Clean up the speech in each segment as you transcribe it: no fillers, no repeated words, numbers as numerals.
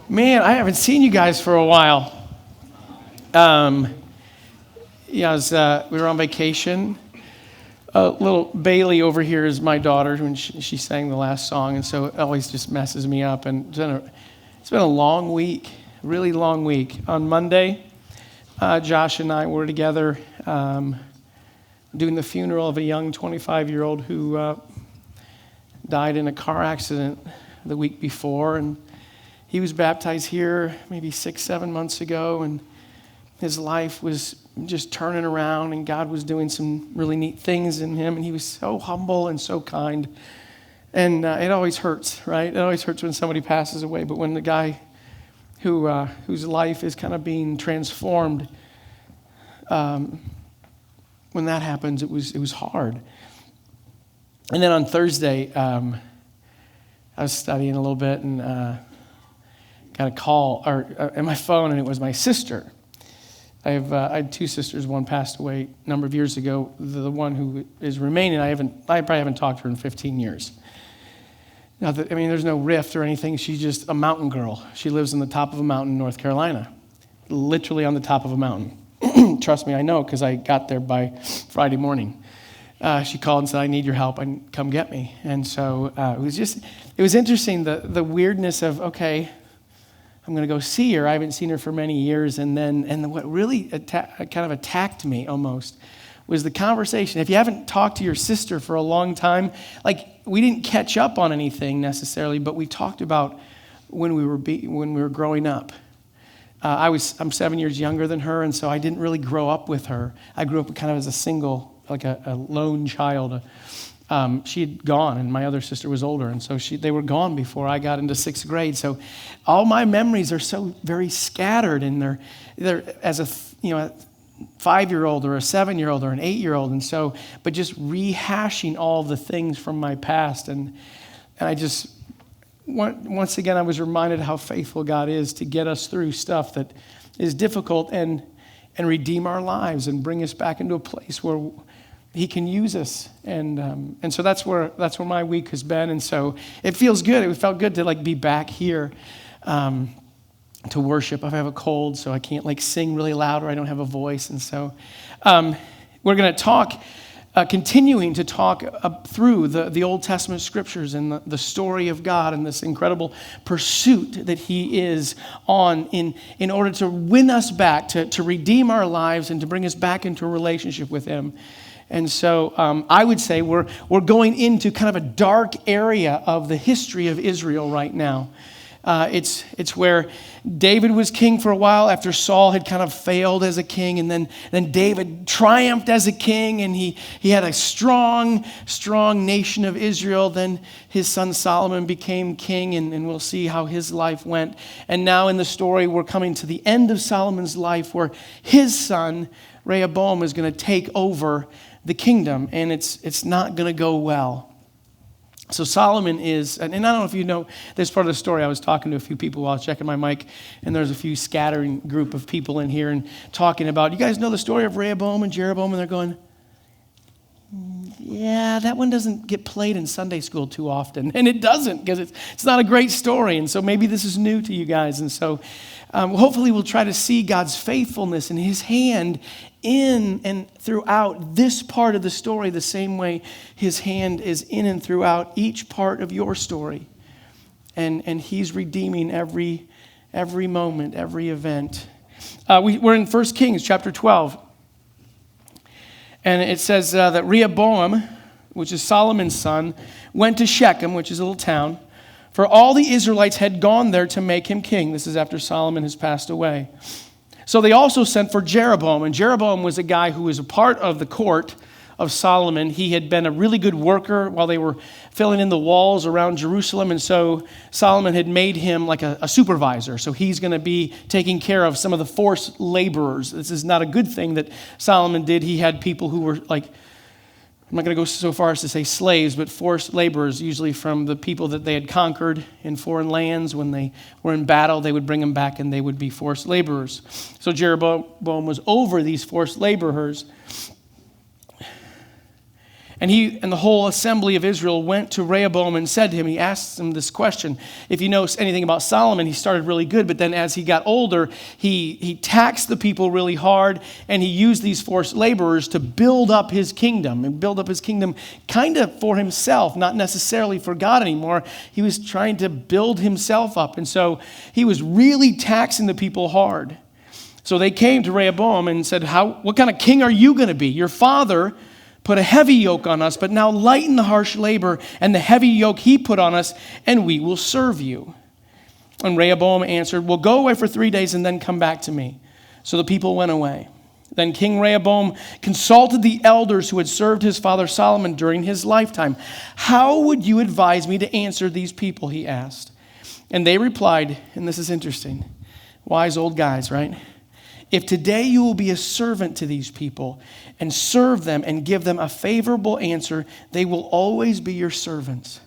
Man, I haven't seen you guys for a while. We were on vacation. Little Bailey over here is my daughter when she sang the last song, and so it always just messes me up. And it's been a long week, really long week. On Monday, Josh and I were together doing the funeral of a young 25-year-old who died in a car accident the week before, and he was baptized here maybe 6-7 months ago, and his life was just turning around, and God was doing some really neat things in him, and he was so humble and so kind. And it always hurts, right? It always hurts when somebody passes away, but when the guy whose life is kind of being transformed, when that happens, it was hard. And then on Thursday, I was studying a little bit and got a call on my phone, and it was my sister. I had two sisters. One passed away a number of years ago. The one who is remaining, I probably haven't talked to her in 15 years. Now, there's no rift or anything. She's just a mountain girl. She lives on the top of a mountain in North Carolina, literally on the top of a mountain. Trust me, I know, because I got there by Friday morning. She called and said, "I need your help, and come get me." And so it was interesting, the weirdness of, okay, I'm going to go see her. I haven't seen her for many years. And what really kind of attacked me almost was the conversation. If you haven't talked to your sister for a long time, like, we didn't catch up on anything necessarily, but we talked about when we were growing up. I'm 7 years younger than her, and so I didn't really grow up with her. I grew up kind of as a single, like a lone child. She had gone, and my other sister was older, and so they were gone before I got into 6th grade. So all my memories are so very scattered, and they're as a 5-year-old or a 7-year-old or an 8-year-old, and so, but just rehashing all the things from my past, and I just once again I was reminded how faithful God is to get us through stuff that is difficult and redeem our lives and bring us back into a place where He can use us, and so that's where my week has been, and so it feels good. It felt good to be back here to worship. I have a cold, so I can't sing really loud, or I don't have a voice, and so we're going to talk, continuing to talk through the Old Testament scriptures and the story of God and this incredible pursuit that He is on in order to win us back, to redeem our lives, and to bring us back into a relationship with Him. And so I would say we're going into kind of a dark area of the history of Israel right now. It's where David was king for a while after Saul had kind of failed as a king, and then David triumphed as a king, and he had a strong nation of Israel. Then his son Solomon became king, and we'll see how his life went. And now in the story, we're coming to the end of Solomon's life, where his son Rehoboam is going to take over the kingdom, and it's not going to go well. So Solomon is, and I don't know if you know this part of the story. I was talking to a few people while I was checking my mic, and there's a few scattering group of people in here and talking about, you guys know the story of Rehoboam and Jeroboam? And they're going, yeah, that one doesn't get played in Sunday school too often. And it doesn't, because it's not a great story. And so maybe this is new to you guys. And so hopefully we'll try to see God's faithfulness and His hand in and throughout this part of the story, the same way His hand is in and throughout each part of your story. And He's redeeming every moment, every event. We're in 1 Kings chapter 12. And it says that Rehoboam, which is Solomon's son, went to Shechem, which is a little town, for all the Israelites had gone there to make him king. This is after Solomon has passed away. So they also sent for Jeroboam, and Jeroboam was a guy who was a part of the court of Solomon. He had been a really good worker while they were filling in the walls around Jerusalem, and so Solomon had made him like a supervisor. So he's going to be taking care of some of the forced laborers. This is not a good thing that Solomon did. He had people who were I'm not going to go so far as to say slaves, but forced laborers, usually from the people that they had conquered in foreign lands. When they were in battle, they would bring them back, and they would be forced laborers. So Jeroboam was over these forced laborers. And he and the whole assembly of Israel went to Rehoboam and said to him, he asked him this question. If you know anything about Solomon, he started really good, but then as he got older, he taxed the people really hard, and he used these forced laborers to build up his kingdom, and build up his kingdom kind of for himself, not necessarily for God anymore. He was trying to build himself up, and so he was really taxing the people hard. So they came to Rehoboam and said, what kind of king are you going to be? Your father put a heavy yoke on us, but now lighten the harsh labor and the heavy yoke he put on us, and we will serve you. And Rehoboam answered, well, go away for 3 days and then come back to me. So the people went away. Then King Rehoboam consulted the elders who had served his father Solomon during his lifetime. How would you advise me to answer these people, he asked. And they replied, and this is interesting, wise old guys, right? If today you will be a servant to these people and serve them and give them a favorable answer, they will always be your servants.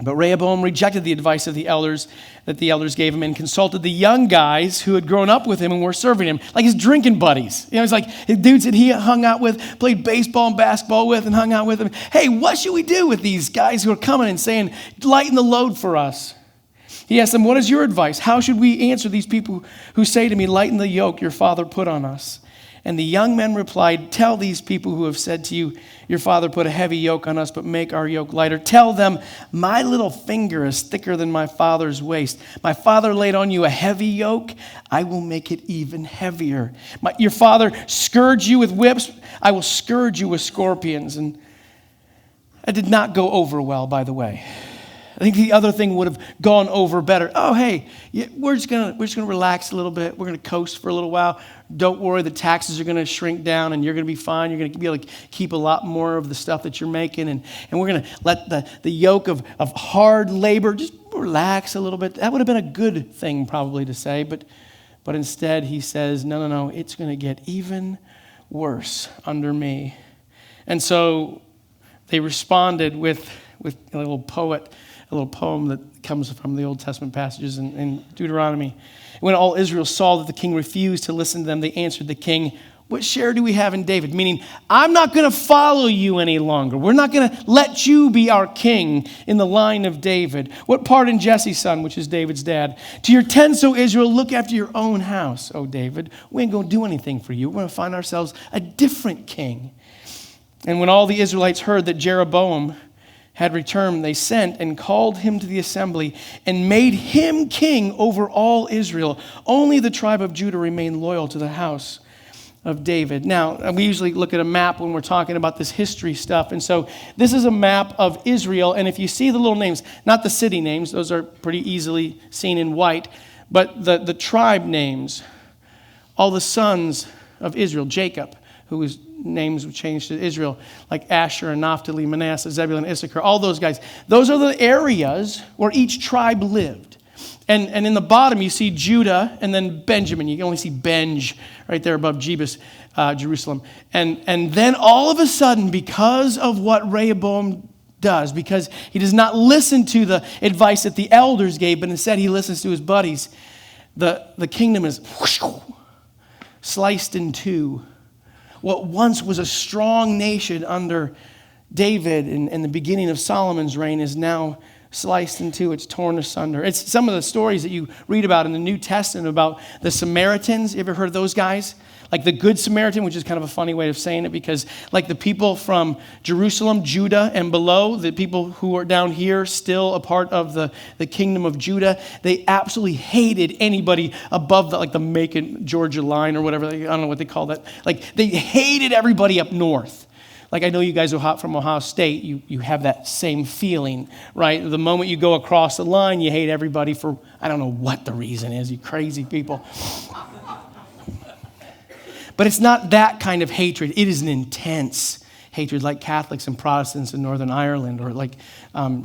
But Rehoboam rejected the advice of the elders that the elders gave him and consulted the young guys who had grown up with him and were serving him, like his drinking buddies. It's like the dudes that he hung out with, played baseball and basketball with and hung out with him. Hey, what should we do with these guys who are coming and saying, lighten the load for us? He asked them, what is your advice? How should we answer these people who say to me, lighten the yoke your father put on us? And the young men replied, tell these people who have said to you, your father put a heavy yoke on us, but make our yoke lighter. Tell them, my little finger is thicker than my father's waist. My father laid on you a heavy yoke. I will make it even heavier. Your father scourged you with whips. I will scourge you with scorpions. And that did not go over well, by the way. I think the other thing would have gone over better. Oh, hey, we're just gonna relax a little bit. We're gonna coast for a little while. Don't worry, the taxes are gonna shrink down, and you're gonna be fine. You're gonna be able to keep a lot more of the stuff that you're making, and we're gonna let the yoke of hard labor just relax a little bit. That would have been a good thing probably to say, but instead he says, no, it's gonna get even worse under me. And so they responded with a little poem that comes from the Old Testament passages in Deuteronomy. When all Israel saw that the king refused to listen to them, they answered the king, what share do we have in David? Meaning, I'm not going to follow you any longer. We're not going to let you be our king in the line of David. What part in Jesse's son, which is David's dad? To your tents, O Israel, look after your own house, O David. We ain't going to do anything for you. We're going to find ourselves a different king. And when all the Israelites heard that Jeroboam had returned, they sent and called him to the assembly and made him king over all Israel. Only the tribe of Judah remained loyal to the house of David. Now, we usually look at a map when we're talking about this history stuff. And so this is a map of Israel. And if you see the little names, not the city names, those are pretty easily seen in white, but the tribe names, all the sons of Israel, Jacob, whose names were changed to Israel, like Asher and Naphtali, Manasseh, Zebulun, Issachar, all those guys. Those are the areas where each tribe lived. And in the bottom, you see Judah and then Benjamin. You can only see Benj right there above Jebus, Jerusalem. And then all of a sudden, because of what Rehoboam does, because he does not listen to the advice that the elders gave, but instead he listens to his buddies, the kingdom is sliced in two. What once was a strong nation under David in the beginning of Solomon's reign is now sliced in two. It's torn asunder. It's some of the stories that you read about in the New Testament about the Samaritans. You ever heard of those guys? Like the Good Samaritan, which is kind of a funny way of saying it, because like the people from Jerusalem, Judah, and below, the people who are down here still a part of the kingdom of Judah, they absolutely hated anybody above the Macon, Georgia line or whatever. I don't know what they call that. Like they hated everybody up north. Like I know you guys are from Ohio State, you have that same feeling, right? The moment you go across the line, you hate everybody for, I don't know what the reason is, you crazy people. But it's not that kind of hatred. It is an intense hatred, like Catholics and Protestants in Northern Ireland, or like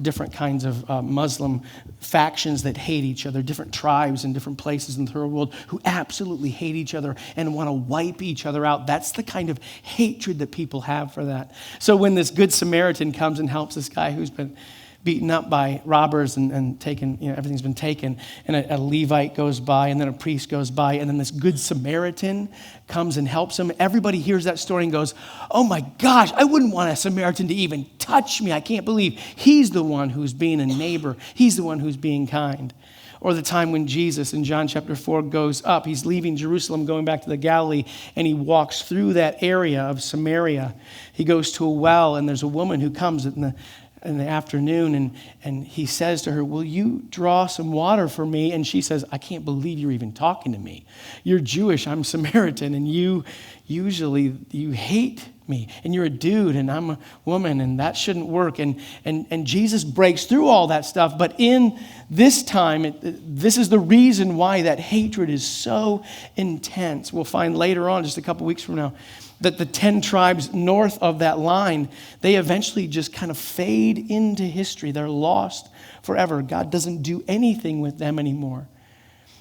different kinds of Muslim factions that hate each other, different tribes in different places in the third world who absolutely hate each other and want to wipe each other out. That's the kind of hatred that people have for that. So when this Good Samaritan comes and helps this guy who's been beaten up by robbers and taken, everything's been taken. And a Levite goes by, and then a priest goes by, and then this good Samaritan comes and helps him. Everybody hears that story and goes, oh my gosh, I wouldn't want a Samaritan to even touch me. I can't believe he's the one who's being a neighbor. He's the one who's being kind. Or the time when Jesus in John chapter 4 goes up. He's leaving Jerusalem, going back to the Galilee, and he walks through that area of Samaria. He goes to a well, and there's a woman who comes in the afternoon, and he says to her, will you draw some water for me? And she says, I can't believe you're even talking to me. You're Jewish, I'm Samaritan, and you hate me, and you're a dude, and I'm a woman, and that shouldn't work. And Jesus breaks through all that stuff, but in this time, this is the reason why that hatred is so intense. We'll find later on, just a couple weeks from now, that the 10 tribes north of that line, they eventually just kind of fade into history. They're lost forever. God doesn't do anything with them anymore.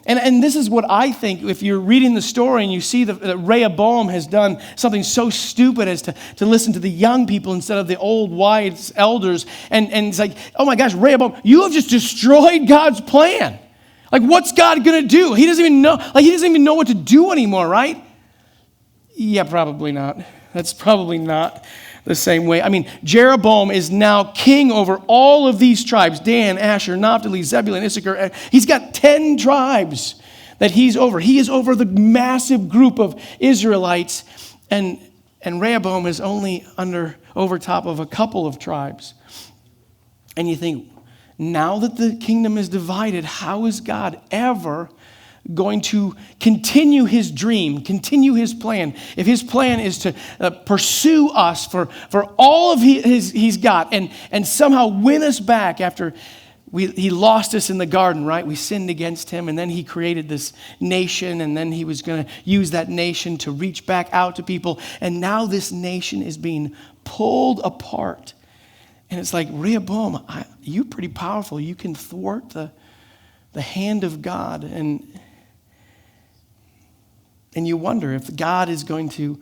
And this is what I think, if you're reading the story and you see that Rehoboam has done something so stupid as to listen to the young people instead of the old wise elders, and it's like, oh my gosh, Rehoboam, you have just destroyed God's plan. Like, what's God going to do? He doesn't even know what to do anymore, right? Yeah, probably not. That's probably not the same way. I mean, Jeroboam is now king over all of these tribes: Dan, Asher, Naphtali, Zebulun, Issachar. He's got 10 tribes that he's over. He is over the massive group of Israelites, and Rehoboam is only over top of a couple of tribes. And you think, now that the kingdom is divided, how is God ever going to continue his dream, continue his plan? If his plan is to pursue us for all of he's got, and somehow win us back after he lost us in the garden, right? We sinned against him, and then he created this nation, and then he was going to use that nation to reach back out to people, and now this nation is being pulled apart. And it's like, Rehoboam, you're pretty powerful. You can thwart the hand of God, and you wonder if God is going to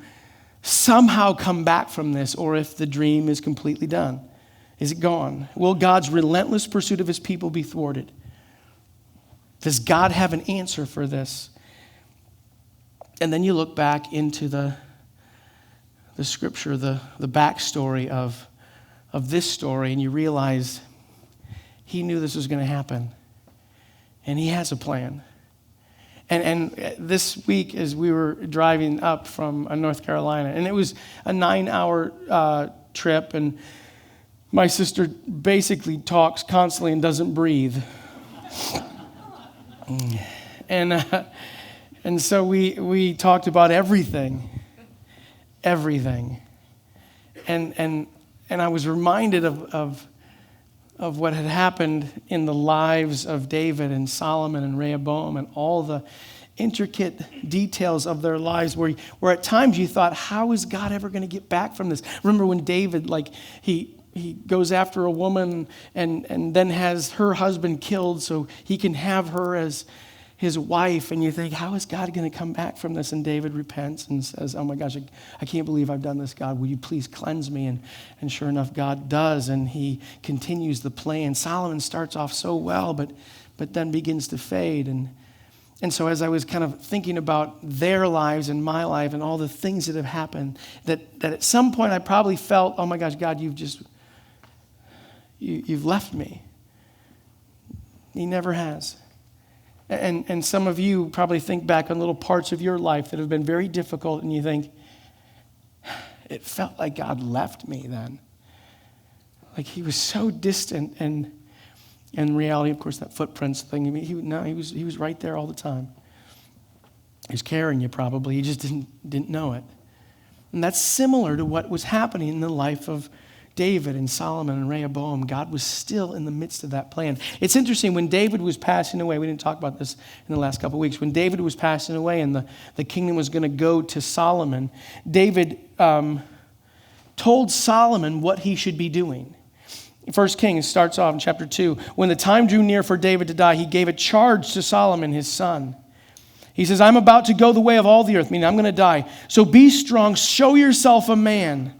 somehow come back from this, or if the dream is completely done. Is it gone? Will God's relentless pursuit of his people be thwarted? Does God have an answer for this? And then you look back into the scripture, the backstory of this story, and you realize he knew this was going to happen. And he has a plan. And this week, as we were driving up from North Carolina, and it was a 9-hour trip, and my sister basically talks constantly and doesn't breathe. And so we talked about everything. And I was reminded of what had happened in the lives of David and Solomon and Rehoboam, and all the intricate details of their lives where at times you thought, how is God ever going to get back from this? Remember when David, he goes after a woman and then has her husband killed so he can have her as his wife, and you think, how is God going to come back from this? And David repents and says, oh my gosh, I can't believe I've done this, God. Will you please cleanse me? And sure enough, God does, and he continues the plan. Solomon starts off so well, but then begins to fade. And so as I was kind of thinking about their lives and my life and all the things that have happened, that at some point I probably felt, oh my gosh, God, you've left me. He never has. And some of you probably think back on little parts of your life that have been very difficult, and you think, it felt like God left me then. Like he was so distant, and in reality, of course, that footprints thing, he was right there all the time. He was carrying you probably, you just didn't know it. And that's similar to what was happening in the life of David and Solomon and Rehoboam. God was still in the midst of that plan. It's interesting, when David was passing away, we didn't talk about this in the last couple of weeks, when David was passing away and the kingdom was going to go to Solomon, David told Solomon what he should be doing. 1 Kings starts off in chapter 2. When the time drew near for David to die, he gave a charge to Solomon, his son. He says, I'm about to go the way of all the earth, meaning I'm going to die. So be strong, show yourself a man.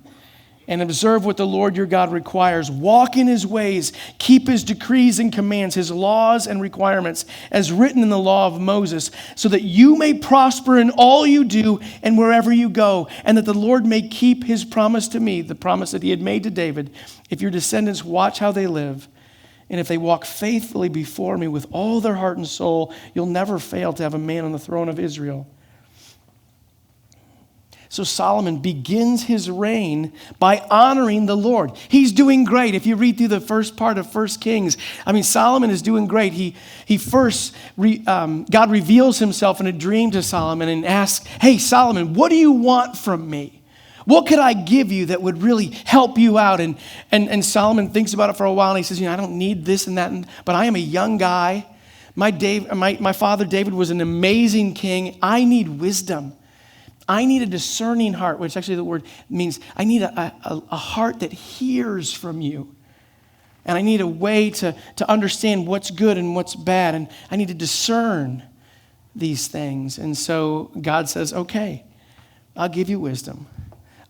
and observe what the Lord your God requires. Walk in his ways, keep his decrees and commands, his laws and requirements, as written in the law of Moses, so that you may prosper in all you do and wherever you go, and that the Lord may keep his promise to me, the promise that he had made to David, if your descendants watch how they live, and if they walk faithfully before me with all their heart and soul, you'll never fail to have a man on the throne of Israel. So Solomon begins his reign by honoring the Lord. He's doing great. If you read through the first part of 1 Kings, Solomon is doing great. God reveals himself in a dream to Solomon and asks, hey, Solomon, what do you want from me? What could I give you that would really help you out? And Solomon thinks about it for a while, and he says, I don't need this and that, but I am a young guy. My father David was an amazing king. I need wisdom. I need a discerning heart, which actually the word means I need a heart that hears from you. And I need a way to understand what's good and what's bad. And I need to discern these things. And so God says, okay, I'll give you wisdom.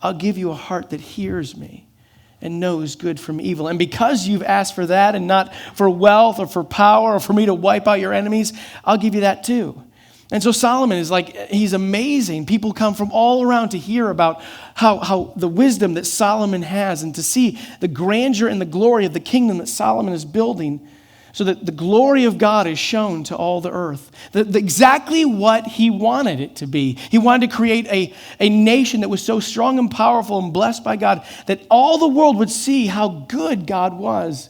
I'll give you a heart that hears me and knows good from evil. And because you've asked for that and not for wealth or for power or for me to wipe out your enemies, I'll give you that too. And so Solomon is he's amazing. People come from all around to hear about how the wisdom that Solomon has and to see the grandeur and the glory of the kingdom that Solomon is building so that the glory of God is shown to all the earth. Exactly what he wanted it to be. He wanted to create a nation that was so strong and powerful and blessed by God that all the world would see how good God was.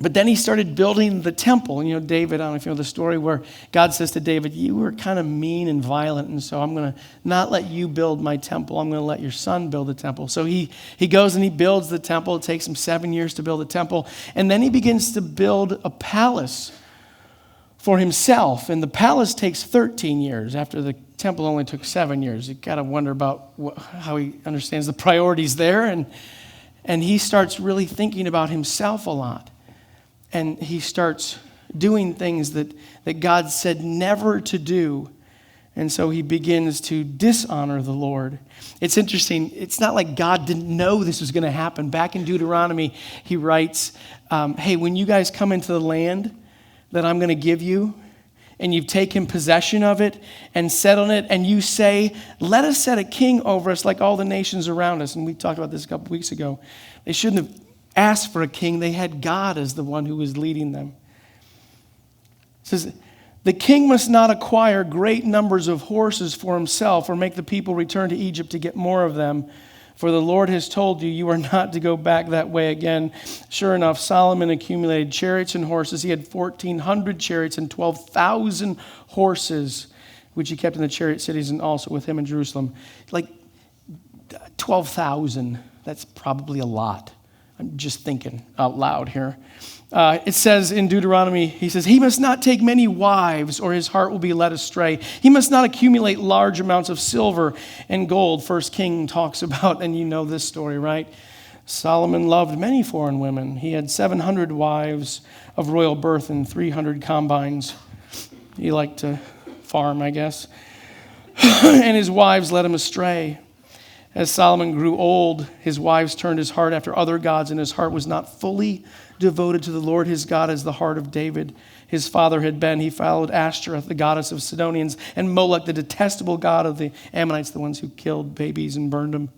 But then he started building the temple. And David, I don't know if you know the story where God says to David, you were kind of mean and violent, and so I'm going to not let you build my temple. I'm going to let your son build the temple. So he goes and he builds the temple. It takes him 7 years to build the temple. And then he begins to build a palace for himself. And the palace takes 13 years after the temple only took 7 years. You got to wonder about how he understands the priorities there. And he starts really thinking about himself a lot. And he starts doing things that God said never to do. And so he begins to dishonor the Lord. It's interesting. It's not like God didn't know this was going to happen. Back in Deuteronomy, he writes, hey, when you guys come into the land that I'm going to give you, and you've taken possession of it and settled it, and you say, let us set a king over us like all the nations around us. And we talked about this a couple weeks ago. They shouldn't have asked for a king. They had God as the one who was leading them. It says, the king must not acquire great numbers of horses for himself or make the people return to Egypt to get more of them. For the Lord has told you, you are not to go back that way again. Sure enough, Solomon accumulated chariots and horses. He had 1,400 chariots and 12,000 horses, which he kept in the chariot cities and also with him in Jerusalem. 12,000, that's probably a lot. I'm just thinking out loud here. It says in Deuteronomy, he says, he must not take many wives or his heart will be led astray. He must not accumulate large amounts of silver and gold. First King talks about, and you know this story, right? Solomon loved many foreign women. He had 700 wives of royal birth and 300 concubines. He liked to farm, I guess. And his wives led him astray. As Solomon grew old, his wives turned his heart after other gods, and his heart was not fully devoted to the Lord his God as the heart of David, his father, had been. He followed Ashtoreth, the goddess of Sidonians, and Molech, the detestable god of the Ammonites, the ones who killed babies and burned them.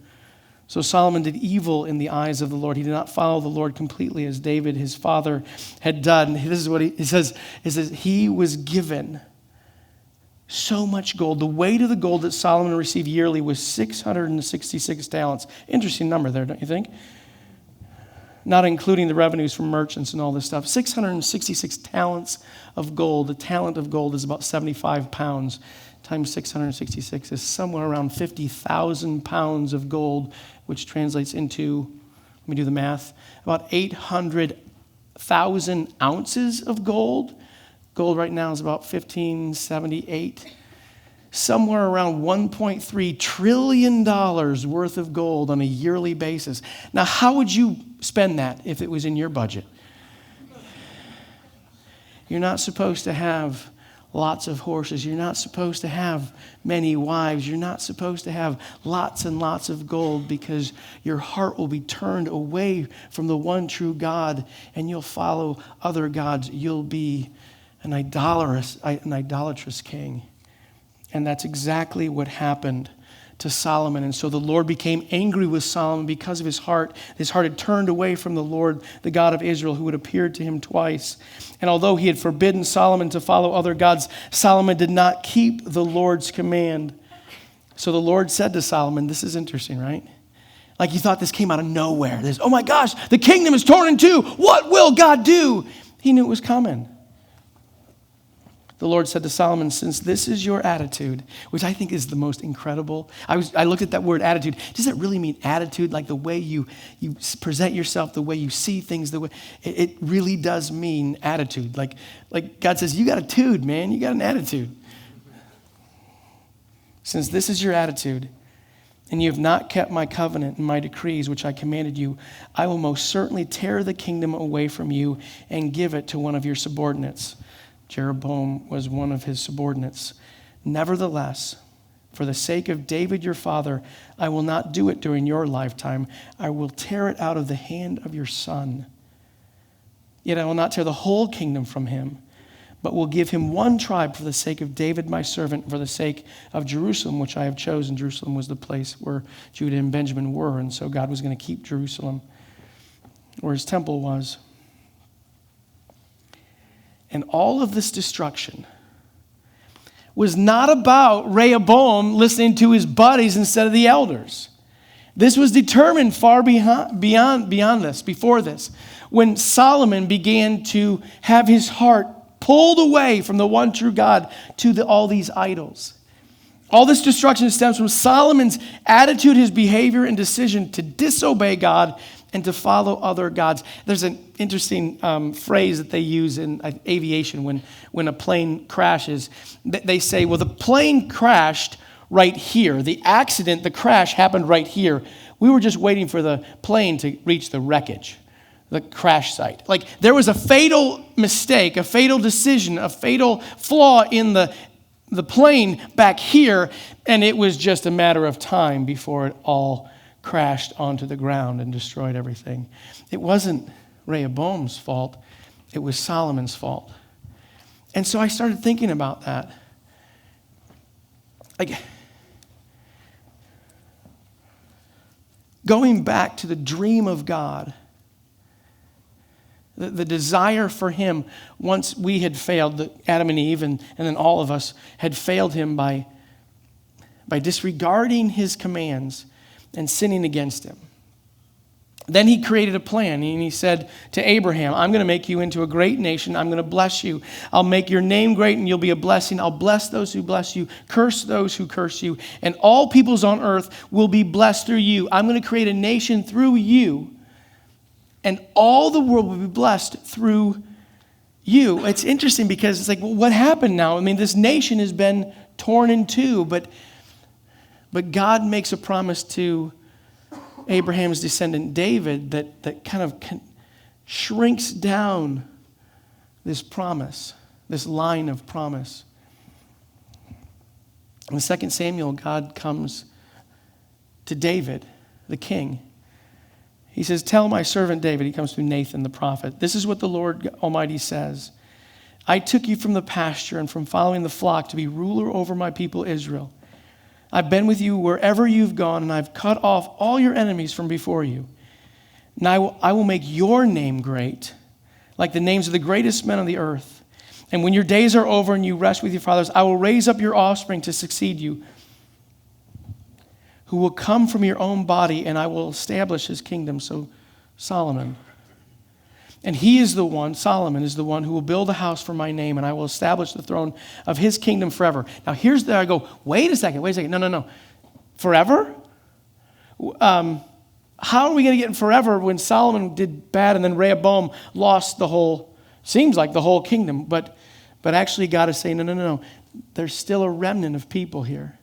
So Solomon did evil in the eyes of the Lord. He did not follow the Lord completely as David, his father, had done. This is what he says. He says, he was given so much gold. The weight of the gold that Solomon received yearly was 666 talents. Interesting number there, don't you think? Not including the revenues from merchants and all this stuff. 666 talents of gold. A talent of gold is about 75 pounds. Times 666 is somewhere around 50,000 pounds of gold, which translates into, let me do the math, about 800,000 ounces of gold. Gold right now is about 1578. Somewhere around $1.3 trillion worth of gold on a yearly basis. Now, how would you spend that if it was in your budget? You're not supposed to have lots of horses. You're not supposed to have many wives. You're not supposed to have lots and lots of gold, because your heart will be turned away from the one true God and you'll follow other gods. You'll be an idolatrous king. And that's exactly what happened to Solomon. And so the Lord became angry with Solomon because of his heart. His heart had turned away from the Lord, the God of Israel, who had appeared to him twice. And although he had forbidden Solomon to follow other gods, Solomon did not keep the Lord's command. So the Lord said to Solomon, this is interesting, right? Like you thought this came out of nowhere. This, oh my gosh, the kingdom is torn in two. What will God do? He knew it was coming. The Lord said to Solomon, since this is your attitude, which I think is the most incredible. I looked at that word attitude. Does it really mean attitude? Like the way you present yourself, the way you see things, the way it really does mean attitude. Like God says, you got a tude, man. You got an attitude. Since this is your attitude, and you have not kept my covenant and my decrees, which I commanded you, I will most certainly tear the kingdom away from you and give it to one of your subordinates. Jeroboam was one of his subordinates. Nevertheless, for the sake of David your father, I will not do it during your lifetime. I will tear it out of the hand of your son. Yet I will not tear the whole kingdom from him, but will give him one tribe for the sake of David my servant, for the sake of Jerusalem, which I have chosen. Jerusalem was the place where Judah and Benjamin were, and so God was going to keep Jerusalem where his temple was. And all of this destruction was not about Rehoboam listening to his buddies instead of the elders. This was determined far beyond this, before this, when Solomon began to have his heart pulled away from the one true God to all these idols. All this destruction stems from Solomon's attitude, his behavior, and decision to disobey God and to follow other gods. There's an interesting phrase that they use in aviation when a plane crashes. They say, well, the plane crashed right here. The accident, the crash happened right here. We were just waiting for the plane to reach the wreckage, the crash site. Like there was a fatal mistake, a fatal decision, a fatal flaw in the plane back here, and it was just a matter of time before it all crashed onto the ground and destroyed everything. It wasn't Rehoboam's fault. It was Solomon's fault. And so I started thinking about that. Like, going back to the dream of God, the desire for him, once we had failed, Adam and Eve and then all of us had failed him by disregarding his commands and sinning against him. Then he created a plan, and he said to Abraham, I'm going to make you into a great nation. I'm going to bless you. I'll make your name great, and you'll be a blessing. I'll bless those who bless you, curse those who curse you, and all peoples on earth will be blessed through you. I'm going to create a nation through you, and all the world will be blessed through you. It's interesting because it's like, well, what happened now? I mean, this nation has been torn in two, but God makes a promise to Abraham's descendant David that kind of shrinks down this promise, this line of promise. In 2 Samuel, God comes to David, the king. He says, tell my servant David, he comes through Nathan the prophet, this is what the Lord Almighty says. I took you from the pasture and from following the flock to be ruler over my people Israel. I've been with you wherever you've gone, and I've cut off all your enemies from before you. Now I will make your name great, like the names of the greatest men on the earth. And when your days are over and you rest with your fathers, I will raise up your offspring to succeed you, who will come from your own body, and I will establish his kingdom. So Solomon. And he is the one, Solomon is the one who will build a house for my name, and I will establish the throne of his kingdom forever. Now here's there I go, wait a second. No. Forever? How are we going to get in forever when Solomon did bad and then Rehoboam lost seems like the whole kingdom. But actually God is saying, no. There's still a remnant of people here.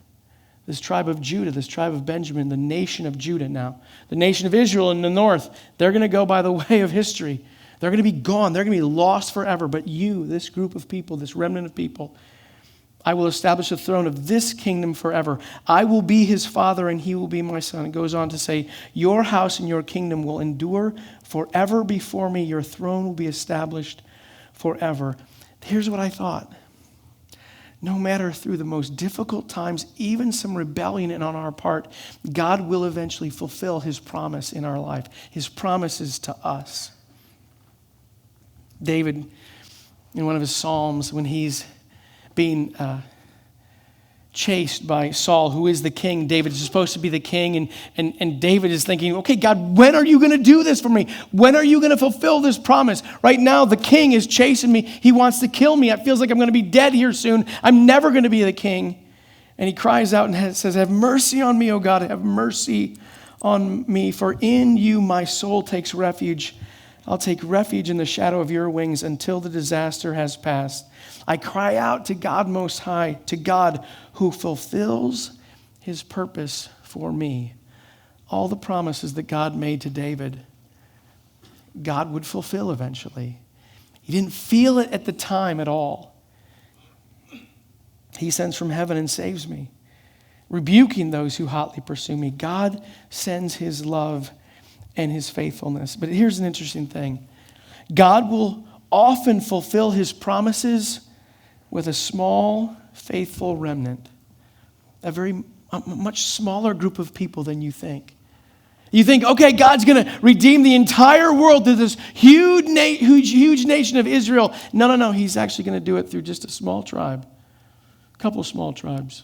This tribe of Judah, this tribe of Benjamin, the nation of Judah now. The nation of Israel in the north, they're going to go by the way of history. They're going to be gone. They're going to be lost forever. But you, this group of people, this remnant of people, I will establish the throne of this kingdom forever. I will be his father and he will be my son. It goes on to say, your house and your kingdom will endure forever before me. Your throne will be established forever. Here's what I thought. No matter through the most difficult times, even some rebellion on our part, God will eventually fulfill his promise in our life. His promises to us. David, in one of his Psalms, when he's being chased by Saul, who is the king. David is supposed to be the king, and David is thinking, okay, God, when are you going to do this for me? When are you going to fulfill this promise? Right now, the king is chasing me. He wants to kill me. It feels like I'm going to be dead here soon. I'm never going to be the king. And he cries out and says, have mercy on me, O God, have mercy on me, for in you my soul takes refuge. I'll take refuge in the shadow of your wings until the disaster has passed. I cry out to God Most High, to God who fulfills his purpose for me. All the promises that God made to David, God would fulfill eventually. He didn't feel it at the time at all. He sends from heaven and saves me, rebuking those who hotly pursue me. God sends his love and his faithfulness. But here's an interesting thing. God will often fulfill his promises with a small, faithful remnant. A much smaller group of people than you think. You think, okay, God's going to redeem the entire world through this huge nation of Israel. No. He's actually going to do it through just a small tribe. A couple of small tribes.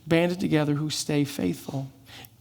Banded together who stay faithful.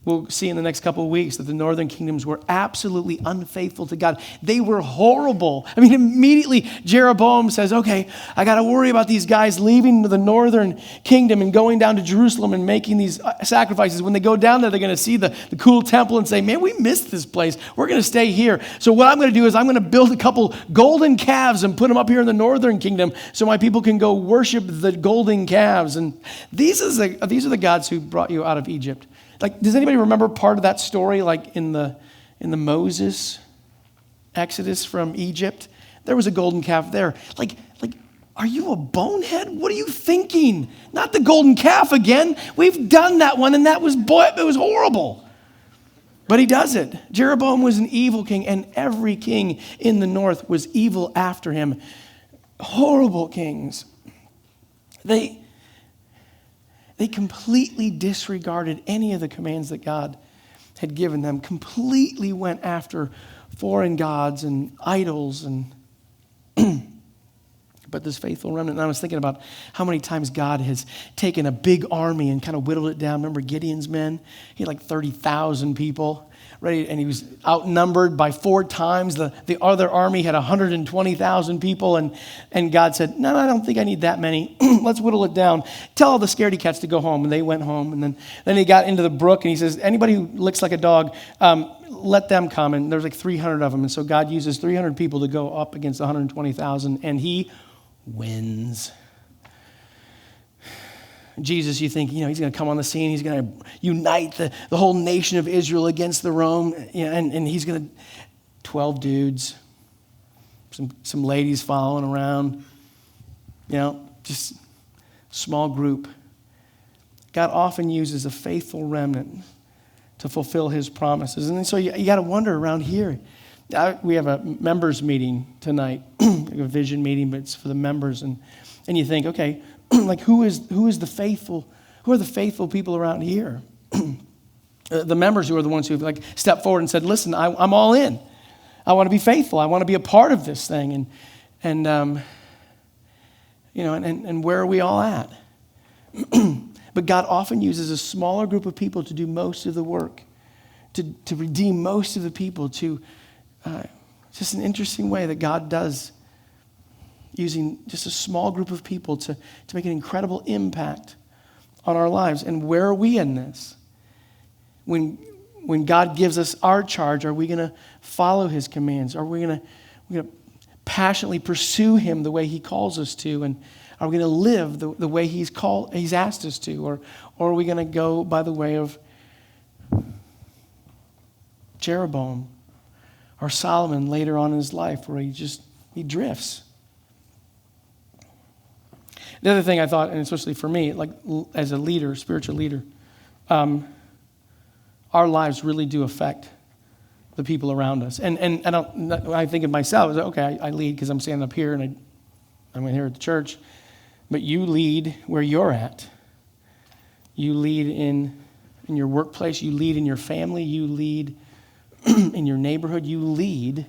We'll see in the next couple of weeks that the northern kingdoms were absolutely unfaithful to God. They were horrible. I mean, immediately Jeroboam says, okay, I got to worry about these guys leaving the northern kingdom and going down to Jerusalem and making these sacrifices. When they go down there, they're going to see the cool temple and say, man, we missed this place. We're going to stay here. So what I'm going to do is I'm going to build a couple golden calves and put them up here in the northern kingdom so my people can go worship the golden calves. And these are the gods who brought you out of Egypt. Like, does anybody remember part of that story, like in the Moses Exodus from Egypt? There was a golden calf there. Like, are you a bonehead? What are you thinking? Not the golden calf again. We've done that one, and it was horrible. But he does it. Jeroboam was an evil king, and every king in the north was evil after him. Horrible kings. They completely disregarded any of the commands that God had given them, completely went after foreign gods and idols. But this faithful remnant, and I was thinking about how many times God has taken a big army and kind of whittled it down. Remember Gideon's men? He had like 30,000 people. Ready, and he was outnumbered by 4 times. The other army had 120,000 people, and God said, no, I don't think I need that many. Let's whittle it down. Tell all the scaredy cats to go home. And they went home, and then he got into the brook, and he says, anybody who licks like a dog, let them come. And there's like 300 of them. And so God uses 300 people to go up against 120,000, and he wins. Jesus, you think, he's going to come on the scene. He's going to unite the whole nation of Israel against the Rome. And he's going to, 12 dudes, some ladies following around, just small group. God often uses a faithful remnant to fulfill his promises. And so you got to wonder around here. We have a members meeting tonight, a vision meeting, but it's for the members. And you think, okay, like who are the faithful people around here? The members who are the ones who have stepped forward and said, listen, I'm all in. I want to be faithful. I want to be a part of this thing. And where are we all at? But God often uses a smaller group of people to do most of the work, to redeem most of the people, just an interesting way that God does, using just a small group of people to make an incredible impact on our lives. And where are we in this? When God gives us our charge, are we going to follow his commands? Are we going to passionately pursue him the way he calls us to? And are we going to live the way he's asked us to? Or are we going to go by the way of Jeroboam or Solomon later on in his life, where he drifts? The other thing I thought, and especially for me, like as a leader, spiritual leader, our lives really do affect the people around us. And I think of myself, okay, I lead because I'm standing up here and I'm here at the church, but you lead where you're at. You lead in your workplace, you lead in your family, you lead in your neighborhood, you lead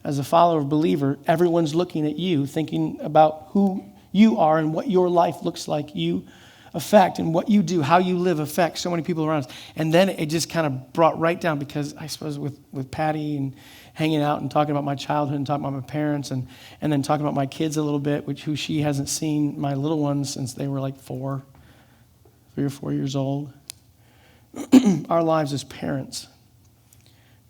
as a follower, believer. Everyone's looking at you, thinking about who you are and what your life looks like. You affect, and what you do, how you live affects so many people around us. And then it just kind of brought right down, because I suppose with Patty and hanging out and talking about my childhood and talking about my parents and then talking about my kids a little bit, who she hasn't seen, my little ones, since they were like 3 or 4 years old. Our lives as parents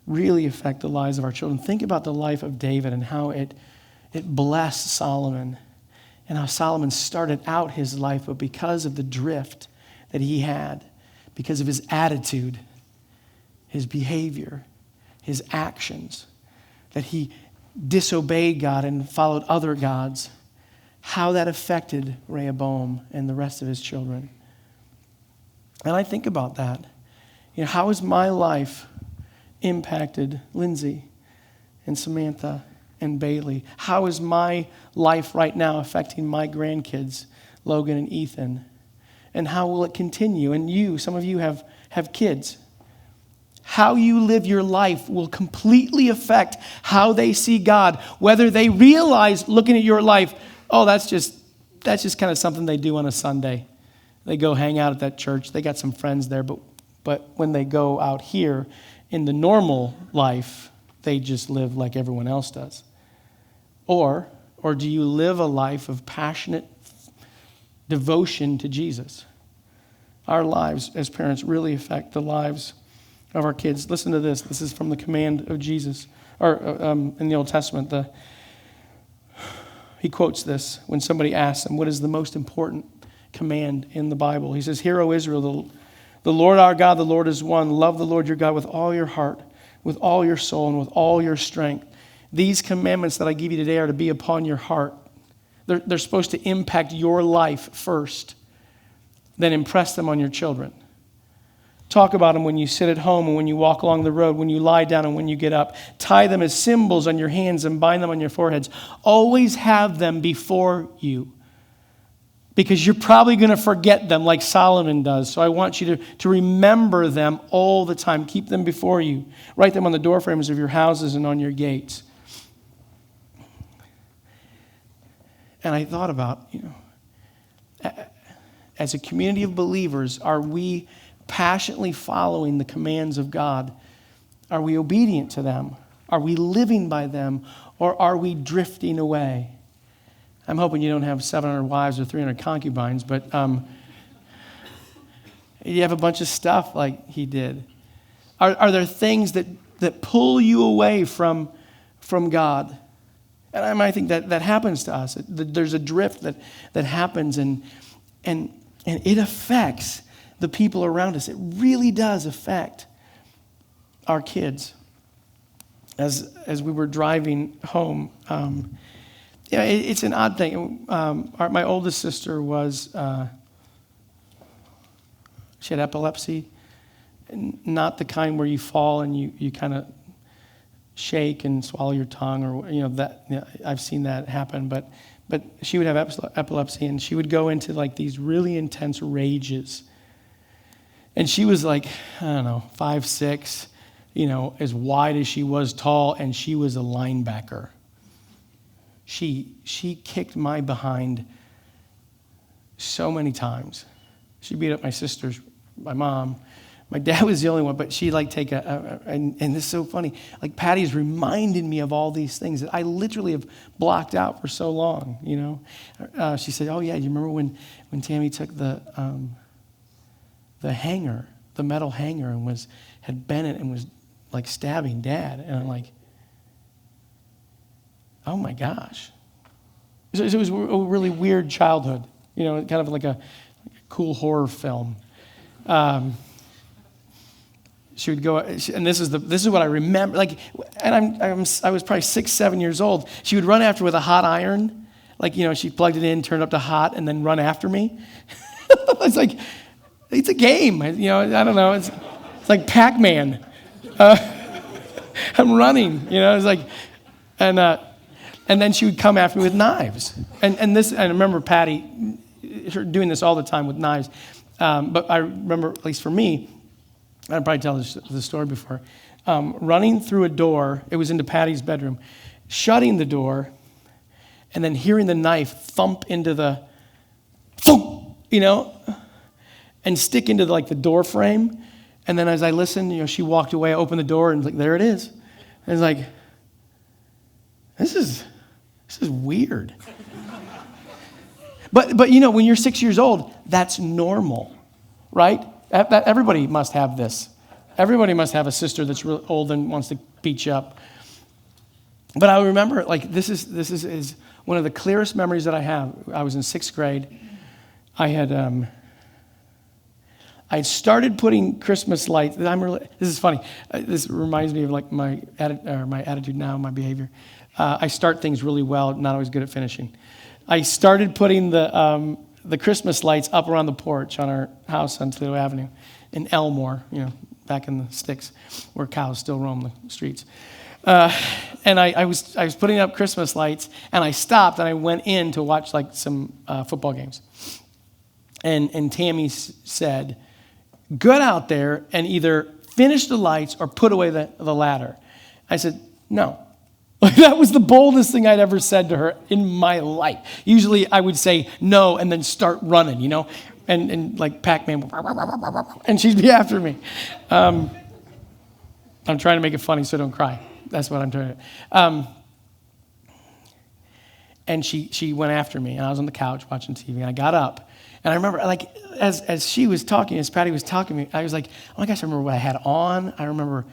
really affect the lives of our children. Think about the life of David and how it blessed Solomon, and how Solomon started out his life, but because of the drift that he had, because of his attitude, his behavior, his actions, that he disobeyed God and followed other gods, how that affected Rehoboam and the rest of his children. And I think about that. How has my life impacted Lindsay and Samantha and Bailey? How is my life right now affecting my grandkids, Logan and Ethan? And how will it continue? And some of you have kids. How you live your life will completely affect how they see God, whether they realize, looking at your life, oh, that's just kind of something they do on a Sunday. They go hang out at that church. They got some friends there, but when they go out here in the normal life, they just live like everyone else does. Or do you live a life of passionate devotion to Jesus? Our lives as parents really affect the lives of our kids. Listen to this. This is from the command of Jesus, or in the Old Testament. He quotes this when somebody asks him, what is the most important command in the Bible? He says, "Hear, O Israel, the Lord our God, the Lord is one. Love the Lord your God with all your heart, with all your soul, and with all your strength. These commandments that I give you today are to be upon your heart." They're supposed to impact your life first, then impress them on your children. Talk about them when you sit at home and when you walk along the road, when you lie down and when you get up. Tie them as symbols on your hands and bind them on your foreheads. Always have them before you, because you're probably going to forget them like Solomon does. So I want you to remember them all the time. Keep them before you. Write them on the doorframes of your houses and on your gates. And I thought about, as a community of believers, are we passionately following the commands of God? Are we obedient to them? Are we living by them? Or are we drifting away? I'm hoping you don't have 700 wives or 300 concubines, but you have a bunch of stuff like he did. Are there things that pull you away from God? And I think that happens to us. There's a drift that happens, and it affects the people around us. It really does affect our kids. As we were driving home, it's an odd thing. My oldest sister she had epilepsy, not the kind where you fall and you kind of shake and swallow your tongue, or that. I've seen that happen, but she would have epilepsy, and she would go into like these really intense rages. And she was like, I don't know, 5'6", as wide as she was tall, and she was a linebacker. She kicked my behind so many times. She beat up my mom. My dad was the only one, but she'd like take and this is so funny. Like Patty's reminded me of all these things that I literally have blocked out for so long, She said, "Oh yeah, you remember when Tammy took the hanger, the metal hanger, and had bent it and was like stabbing Dad?" And I'm like, oh my gosh. It was a really weird childhood, kind of like a cool horror film. She would go, and this is what I remember. I was probably 6, 7 years old. She would run after with a hot iron, like, she plugged it in, turned up to hot, and then run after me. It's like, it's a game. I don't know. It's like Pac-Man. I'm running, it's like, and then she would come after me with knives. And I remember Patty her doing this all the time with knives. But I remember, at least for me, I'd probably tell this story before, running through a door. It was into Patty's bedroom, shutting the door, and then hearing the knife thump into the, thump, and stick into the door frame. And then as I listened, she walked away, I opened the door, and there it is. And it's like, this is weird. But when you're 6 years old, that's normal, right? Everybody must have this. Everybody must have a sister that's real old and wants to beat you up. But I remember, this is one of the clearest memories that I have. I was in 6th grade. I had started putting Christmas lights. This is funny. This reminds me of my attitude now, my behavior. I start things really well, not always good at finishing. I started putting the Christmas lights up around the porch on our house on Toledo Avenue in Elmore, back in the sticks where cows still roam the streets. And I was putting up Christmas lights, and I stopped and I went in to watch some football games. And Tammy said, "Get out there and either finish the lights or put away the ladder." I said, "No." That was the boldest thing I'd ever said to her in my life. Usually I would say no and then start running, and like Pac-Man, and she'd be after me. I'm trying to make it funny so don't cry. That's what I'm trying to do. And she went after me, and I was on the couch watching TV, and I got up. And I remember, as she was talking, as Patty was talking to me, I was like, oh my gosh, I remember what I had on. I remember,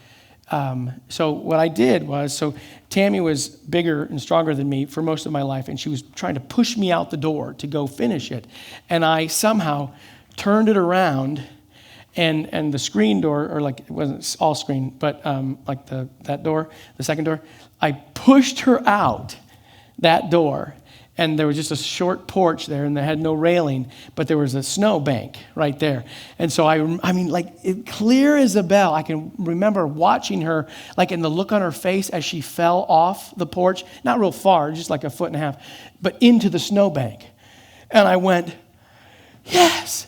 so what I did was, Tammy was bigger and stronger than me for most of my life, and she was trying to push me out the door to go finish it. And I somehow turned it around, and the screen door, or it wasn't all screen, but that door, the second door, I pushed her out that door. And there was just a short porch there, and they had no railing, but there was a snow bank right there. And so it clear as a bell, I can remember watching her, in the look on her face as she fell off the porch, not real far, just a foot and a half, but into the snow bank. And I went, yes.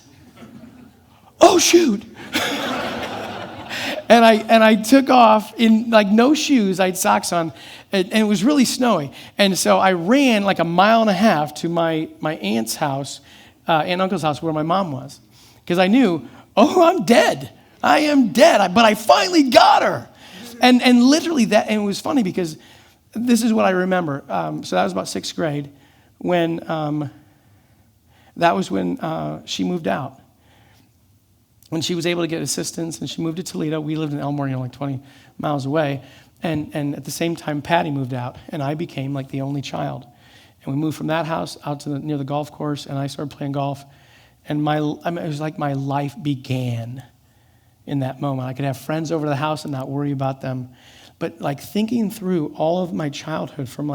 Oh, shoot. And I took off in no shoes. I had socks on, and it was really snowy. And so I ran a mile and a half to my aunt's house, aunt and uncle's house, where my mom was, because I knew, I'm dead. I am dead. But I finally got her. And literally that. And it was funny because this is what I remember. So that was about 6th grade when she moved out. When she was able to get assistance and she moved to Toledo. We lived in Elmore, 20 miles away. And at the same time, Patty moved out, and I became the only child. And we moved from that house out to near the golf course, and I started playing golf. And it was like my life began in that moment. I could have friends over to the house and not worry about them. But thinking through all of my childhood from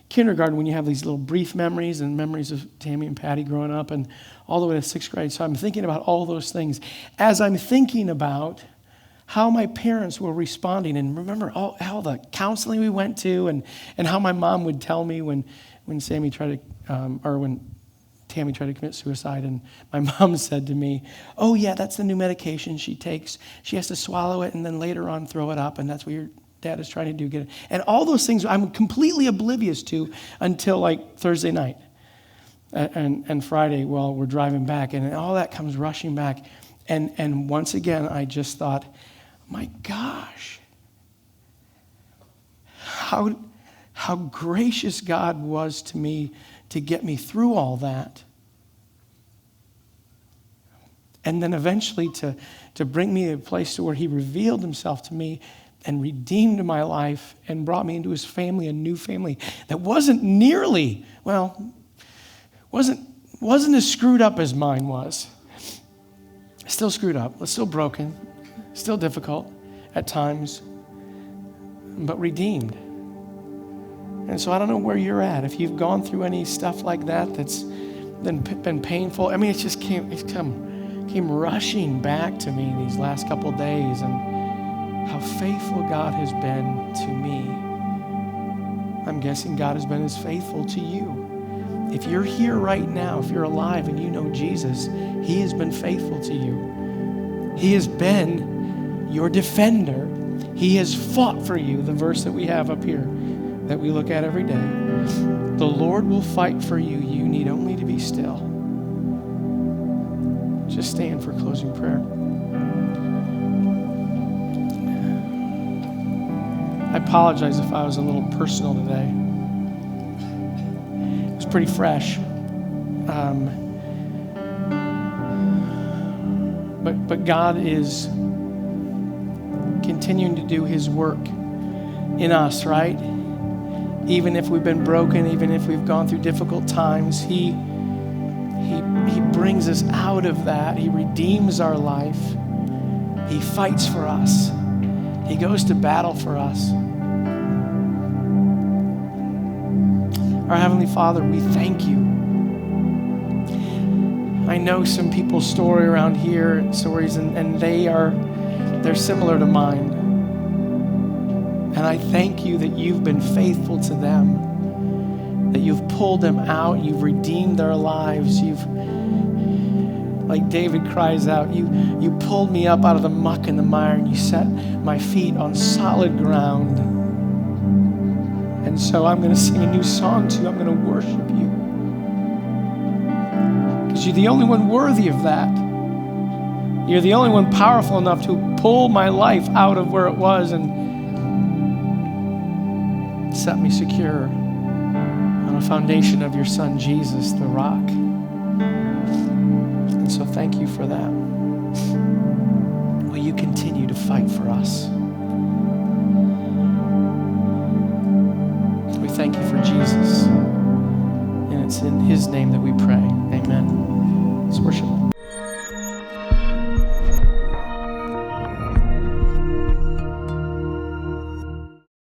kindergarten, when you have these little brief memories and memories of Tammy and Patty growing up, and all the way to 6th grade. So I'm thinking about all those things as I'm thinking about how my parents were responding, and remember how the counseling we went to, and how my mom would tell me when Sammy tried to, or when Tammy tried to commit suicide, and my mom said to me, "Oh yeah, that's the new medication she takes. She has to swallow it and then later on throw it up, and that's what your dad is trying to do." Get it. And all those things I'm completely oblivious to until Thursday night and Friday while we're driving back, and all that comes rushing back, and once again I just thought, my gosh, how gracious God was to me to get me through all that. And then eventually to bring me to a place to where he revealed himself to me and redeemed my life and brought me into his family, a new family that wasn't as screwed up as mine was. Still screwed up, still broken, still difficult at times, but redeemed. And so I don't know where you're at. If you've gone through any stuff like that that's been painful. I mean, it's came rushing back to me these last couple of days, and how faithful God has been to me. I'm guessing God has been as faithful to you. If you're here right now, if you're alive and you know Jesus, he has been faithful to you. He has been your defender. He has fought for you, the verse that we have up here that we look at every day. The Lord will fight for you. You need only to be still. Just stand for closing prayer. I apologize if I was a little personal today. It was pretty fresh. But God is continuing to do his work in us, right? Even if we've been broken, even if we've gone through difficult times, he brings us out of that. He redeems our life. He fights for us. He goes to battle for us. Our Heavenly Father, we thank you. I know some people's story around here, stories, and they're similar to mine. And I thank you that you've been faithful to them, that you've pulled them out, you've redeemed their lives, you've, like David cries out, you pulled me up out of the muck and the mire, and you set my feet on solid ground. And so I'm going to sing a new song to you. I'm going to worship you. Because you're the only one worthy of that. You're the only one powerful enough to pull my life out of where it was and set me secure on a foundation of your Son, Jesus, the rock. And so thank you for that. Will you continue to fight for us? We thank you for Jesus. And it's in his name that we pray. Amen. Let's worship.